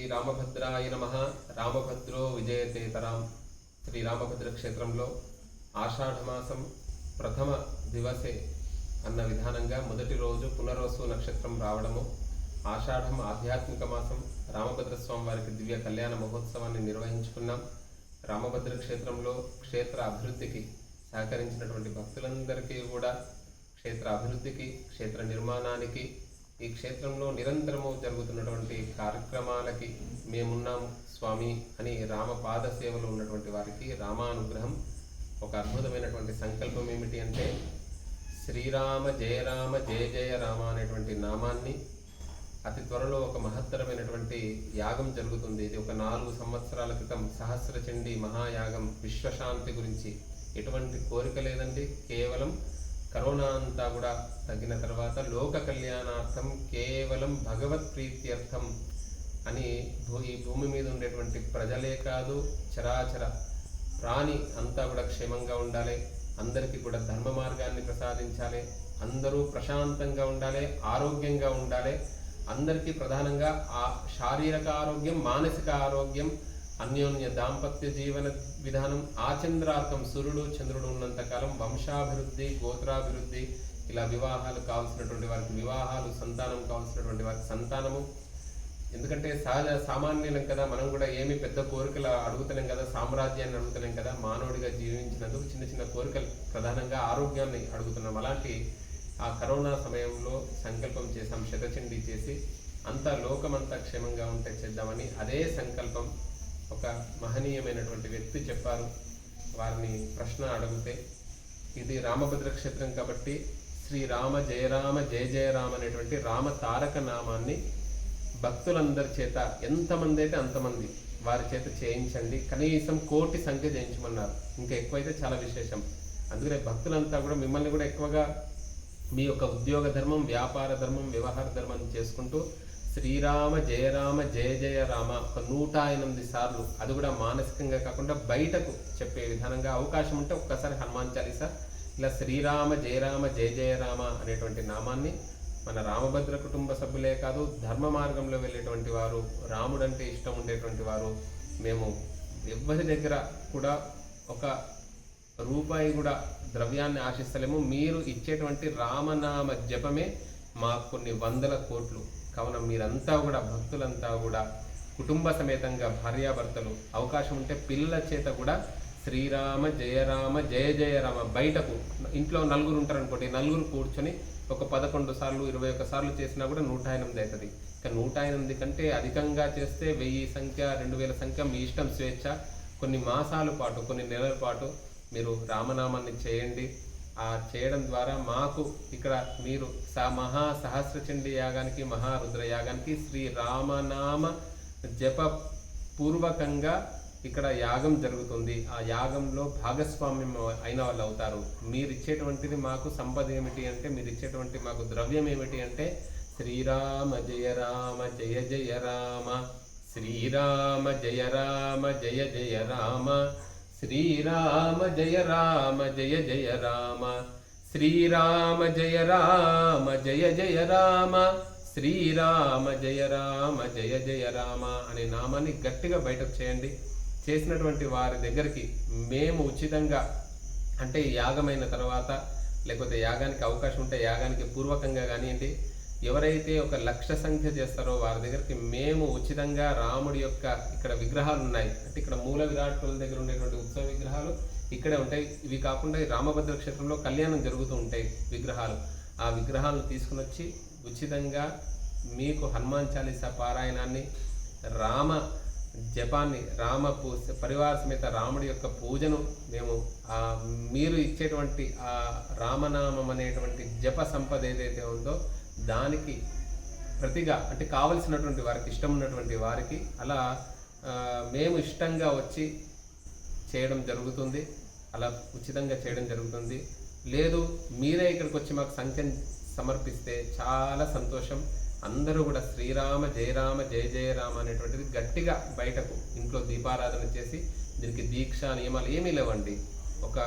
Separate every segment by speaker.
Speaker 1: శ్రీరామభద్రాయ నమః. రామభద్రో విజయతేతరాం. శ్రీరామభద్ర క్షేత్రంలో ఆషాఢమాసం ప్రథమ దివసే అన్న విధానంగా మొదటి రోజు పునర్వసు నక్షత్రం రావడము, ఆషాఢం ఆధ్యాత్మిక మాసం, రామభద్ర స్వామి వారికి దివ్య కళ్యాణ మహోత్సవాన్ని నిర్వహించుకున్నాం. రామభద్ర క్షేత్రంలో క్షేత్ర అభివృద్ధికి సహకరించినటువంటి భక్తులందరికీ కూడా క్షేత్ర అభివృద్ధికి, క్షేత్ర నిర్మాణానికి, ఈ క్షేత్రంలో నిరంతరము జరుగుతున్నటువంటి కార్యక్రమాలకి మేమున్నాం స్వామి అని రామపాద సేవలో ఉన్నటువంటి వారికి రామానుగ్రహం. ఒక అద్భుతమైనటువంటి సంకల్పం ఏమిటి అంటే, శ్రీరామ జయ రామ జయ జయ రామ అనేటువంటి నామాన్ని అతి త్వరలో ఒక మహత్తరమైనటువంటి యాగం జరుగుతుంది. ఇది ఒక 4 సంవత్సరాల క్రితం సహస్రచండీ మహాయాగం విశ్వశాంతి గురించి. ఎటువంటి కోరిక లేదండి, కేవలం కరోనా అంతా కూడా తగ్గిన తర్వాత లోక కళ్యాణార్థం, కేవలం భగవత్ ప్రీత్యర్థం అని ఈ భూమి మీద ఉండేటువంటి ప్రజలే కాదు, చరాచర ప్రాణి అంతా కూడా క్షేమంగా ఉండాలి, అందరికీ కూడా ధర్మ మార్గాన్ని ప్రసాదించాలి, అందరూ ప్రశాంతంగా ఉండాలి, ఆరోగ్యంగా ఉండాలి. అందరికీ ప్రధానంగా ఆ శారీరక ఆరోగ్యం, మానసిక ఆరోగ్యం, అన్యోన్య దాంపత్య జీవన విధానం, ఆచంద్రార్థం సూర్యుడు చంద్రుడు ఉన్నంతకాలం వంశాభివృద్ధి, గోత్రాభివృద్ధి, ఇలా వివాహాలు కావాల్సినటువంటి వారికి వివాహాలు, సంతానం కావాల్సినటువంటి వారికి సంతానము. ఎందుకంటే సామాన్యులం కదా, మనం కూడా ఏమి పెద్ద కోరికలు అడుగుతున్నాం కదా, సామ్రాజ్యాన్ని అడుగుతున్నాం కదా, మానవుడిగా జీవించినందుకు చిన్న చిన్న కోరికలు, ప్రధానంగా ఆరోగ్యాన్ని అడుగుతున్నాం. అలాంటి ఆ కరోనా సమయంలో సంకల్పం చేశాం, శతచండీ చేసి అంతా లోకమంతా క్షేమంగా ఉంటే చేద్దామని. అదే సంకల్పం ఒక మహనీయమైనటువంటి వ్యక్తి చెప్పారు. వారిని ప్రశ్న అడిగితే, ఇది రామభద్ర క్షేత్రం కాబట్టి శ్రీరామ జయ రామ జయ జయ రామ అనేటువంటి రామ తారక నామాన్ని భక్తులందరి చేత, ఎంతమంది అయితే అంతమంది వారి చేత చేయించండి. కనీసం 1 కోటి సంఖ్య చేయించమన్నారు. ఇంకా ఎక్కువైతే చాలా విశేషం. అందుకనే భక్తులంతా కూడా మిమ్మల్ని కూడా ఎక్కువగా మీ యొక్క ఉద్యోగ ధర్మం, వ్యాపార ధర్మం, వ్యవహార ధర్మం చేసుకుంటూ శ్రీరామ జయ రామ జయ జయ రామ ఒక 108 సార్లు, అది కూడా మానసికంగా కాకుండా బయటకు చెప్పే విధానంగా అవకాశం ఉంటే ఒక్కసారి హనుమాన్ చాలీసా ఇలా శ్రీరామ జయ రామ జయ జయ రామ అనేటువంటి నామాన్ని మన రామభద్ర కుటుంబ సభ్యులే కాదు, ధర్మ మార్గంలో వెళ్ళేటువంటి వారు, రాముడు అంటే ఇష్టం ఉండేటువంటి వారు, మేము ఎవరి దగ్గర కూడా ఒక రూపాయి కూడా ద్రవ్యాన్ని ఆశిస్తలేము. మీరు ఇచ్చేటువంటి రామనామ జపమే మాకు కొన్ని 100 కోట్లు. కావున మీరంతా కూడా, భక్తులంతా కూడా కుటుంబ సమేతంగా, భార్యాభర్తలు, అవకాశం ఉంటే పిల్లల చేత కూడా శ్రీరామ జయ రామ జయ జయ రామ, బయటకు ఇంట్లో 4 ఉంటారు అనుకోండి, 4 కూర్చొని ఒక 11 సార్లు 21 సార్లు చేసినా కూడా 108 అవుతుంది. ఇక 108 కంటే అధికంగా చేస్తే 1000 సంఖ్య, 2000 సంఖ్య, మీ ఇష్టం, స్వేచ్ఛ. కొన్ని మాసాల పాటు, కొన్ని నెలల పాటు మీరు రామనామాన్ని చేయండి. ఆ చేయడం ద్వారా మాకు ఇక్కడ మీరు మహా సహస్రచండీ యాగానికి, మహారుద్ర యాగానికి శ్రీరామనామ జప పూర్వకంగా ఇక్కడ యాగం జరుగుతుంది. ఆ యాగంలో భాగస్వామ్యం అయిన వాళ్ళు అవుతారు. మీరు ఇచ్చేటువంటిది మాకు సంపద ఏమిటి అంటే, మీరు ఇచ్చేటువంటి మాకు ద్రవ్యం ఏమిటి అంటే, శ్రీరామ జయ రామ జయ జయ రామ, శ్రీరామ జయ రామ జయ జయ రామ, శ్రీరామ జయ రామ జయ జయ రామ, శ్రీరామ జయ రామ జయ జయ రామ, శ్రీరామ జయ రామ జయ జయ రామ అనే నామాన్ని గట్టిగా బయటకు చేయండి. చేసినటువంటి వారి దగ్గరికి మేము ఉచితంగా, అంటే యాగమైన తర్వాత, లేకపోతే యాగానికి అవకాశం ఉంటే యాగానికి పూర్వకంగా కానివ్వండి, ఎవరైతే ఒక 1,00,000 సంఖ్య చేస్తారో వారి దగ్గరికి మేము ఉచితంగా రాముడి యొక్క, ఇక్కడ విగ్రహాలు ఉన్నాయి అంటే ఇక్కడ మూల విరాట్టుల దగ్గర ఉండేటువంటి ఉత్సవ విగ్రహాలు ఇక్కడే ఉంటాయి. ఇవి కాకుండా ఈ రామభద్ర క్షేత్రంలో కళ్యాణం జరుగుతూ ఉంటాయి విగ్రహాలు. ఆ విగ్రహాలను తీసుకుని వచ్చి ఉచితంగా మీకు హనుమాన్ చాలీసా పారాయణాన్ని, రామ జపాన్ని, పరివార సమేత రాముడి యొక్క పూజను మేము మీరు ఇచ్చేటువంటి ఆ రామనామం అనేటువంటి జప సంపద ఏదైతే ఉందో దానికి ప్రతిగా, అంటే కావలసినటువంటి వారికి, ఇష్టం ఉన్నటువంటి వారికి అలా మేము ఇష్టంగా వచ్చి చేయడం జరుగుతుంది. అలా ఉచితంగా చేయడం జరుగుతుంది. లేదు మీరే ఇక్కడికి వచ్చి మాకు సంఖ్యను సమర్పిస్తే చాలా సంతోషం. అందరూ కూడా శ్రీరామ జయ రామ జయ జయ రామ అనేటువంటిది గట్టిగా బయటకు ఇంట్లో దీపారాధన చేసి, దీనికి దీక్ష నియమాలు ఏమీ లేవండి. ఒక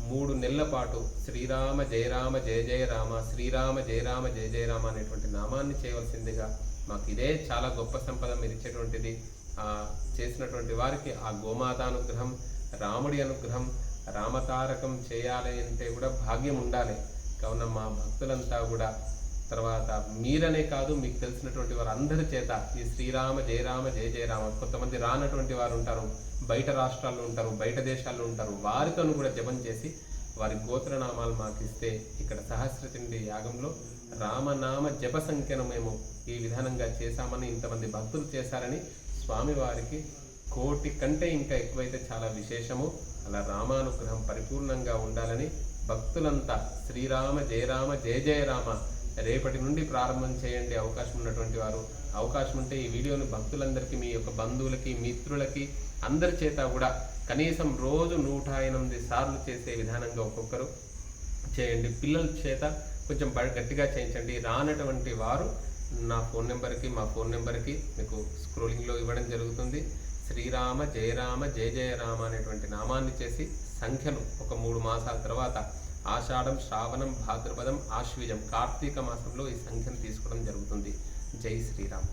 Speaker 1: 3 నెలల పాటు శ్రీరామ జయ రామ జయ జయ రామ, శ్రీరామ జయ రామ జయ జయ రామ అనేటువంటి నామాన్ని చేయవలసిందిగా మాకు ఇదే చాలా గొప్ప సంపద మీరు ఇచ్చేటువంటిది. చేసినటువంటి వారికి ఆ గోమాత అనుగ్రహం, రాముడి అనుగ్రహం, రామతారకం చేయాలి అంటే కూడా భాగ్యం ఉండాలి. కావున మా భక్తులంతా కూడా, తర్వాత మీరనే కాదు మీకు తెలిసినటువంటి వారు అందరి చేత ఈ శ్రీరామ జయ రామ జయ జయ రామ, కొంతమంది రానటువంటి వారు ఉంటారు, బయట రాష్ట్రాల్లో ఉంటారు, బయట దేశాల్లో ఉంటారు, వారితో కూడా జపం చేసి వారి గోత్రనామాలు మాకు ఇస్తే ఇక్కడ సహస్రచండీ యాగంలో రామనామ జప సంఖ్యను మేము ఈ విధానంగా చేశామని, ఇంతమంది భక్తులు చేశారని, స్వామివారికి 1,00,00,000 కంటే ఇంకా ఎక్కువైతే చాలా విశేషము. అలా రామానుగ్రహం పరిపూర్ణంగా ఉండాలని భక్తులంతా శ్రీరామ జయ రామ జయ జయ రామ రేపటి నుండి ప్రారంభం చేయండి. అవకాశం ఉన్నటువంటి వారు, అవకాశం ఉంటే ఈ వీడియోను భక్తులందరికీ, మీ యొక్క బంధువులకి, మిత్రులకి అందరి చేత కూడా కనీసం రోజు 108 సార్లు చేసే విధానంగా ఒక్కొక్కరు చేయండి. పిల్లల చేత కొంచెం గట్టిగా చేయించండి. రానటువంటి వారు నా ఫోన్ నెంబర్కి, మా ఫోన్ నెంబర్కి మీకు స్క్రోలింగ్లో ఇవ్వడం జరుగుతుంది. శ్రీరామ జయ రామ జయ జయ రామ అనేటువంటి నామాన్ని చేసి సంఖ్యను ఒక 3 మాసాల తర్వాత ఆషాఢం, శ్రావణం, భాద్రపదం, ఆశ్వీజం, కార్తీక మాసంలో ఈ సంఖ్యను తీసుకోవడం జరుగుతుంది. జై శ్రీరామ్.